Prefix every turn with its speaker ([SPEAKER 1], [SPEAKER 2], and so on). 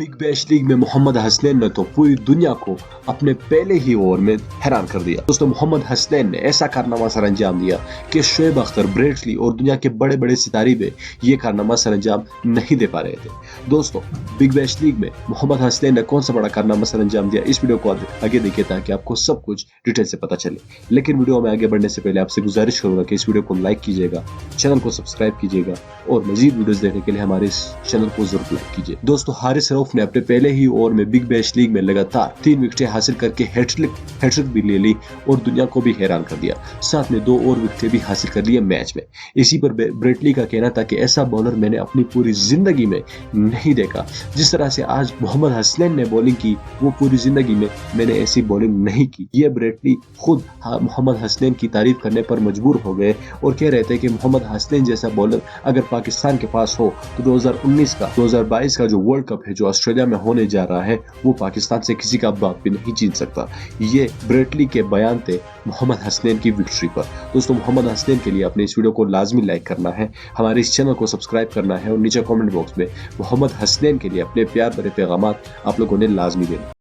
[SPEAKER 1] Big bash league में मोहम्मद हसनैन ने तो पूरी दुनिया को अपने पहले ही ओवर में हैरान कर दिया। दोस्तों मोहम्मद हसनैन ने ऐसा कारनामा सर अंजाम दिया कि शोएब अख्तर, ब्रेट ली और दुनिया के बड़े बड़े सितारे भी ये कारनामा सर अंजाम नहीं दे पा रहे थे। दोस्तों बिग बैश लीग में मोहम्मद हसनैन ने कौन सा बड़ा कारनामा सर अंजाम दिया, इस वीडियो को आगे देखिए ताकि आपको सब कुछ डिटेल से पता चले। लेकिन वीडियो में आगे बढ़ने से पहले आपसे गुजारिश करूंगा कि इस वीडियो को लाइक कीजिएगा, चैनल को सब्सक्राइब कीजिएगा और मजीद वीडियोस देखने के लिए हमारे इस चैनल को जरूर लाइक कीजिए। दोस्तों हारिस रऊफ ने अपने पहले ही ओवर में बिग बैश लीग में लगातार 3 विकेटें हासिल करके हैट्रिक भी ले ली और दुनिया को भी हैरान कर दिया। साथ में 2 और विकेटें भी हासिल कर लिए मैच में। इसी पर ब्रेट ली का कहना था कि ऐसा बॉलर मैंने अपनी पूरी जिंदगी में नहीं देखा। जिस तरह से आज मोहम्मद हसनैन ने बॉलिंग की वो पूरी जिंदगी में मैंने ऐसी बॉलिंग नहीं की। ये ब्रेट ली खुद मोहम्मद हसनैन की तारीफ करने पर मजबूर हो गए और कह रहे थे कि मोहम्मद हसनैन जैसा बॉलर अगर पाकिस्तान के पास हो तो 2022 का जो वर्ल्ड कप है जो ऑस्ट्रेलिया में होने जा रहा है वो पाकिस्तान से किसी का बाप भी नहीं जीत सकता। ये ब्रेट ली के बयान थे मोहम्मद हसनैन की विक्ट्री पर। दोस्तों मोहम्मद हसनैन के लिए अपने इस वीडियो को लाजमी लाइक करना है, हमारे इस चैनल को सब्सक्राइब करना है और नीचे कमेंट बॉक्स में मोहम्मद हसनैन के लिए अपने प्यार भरे पैगाम आप लोगों ने लाजमी देना।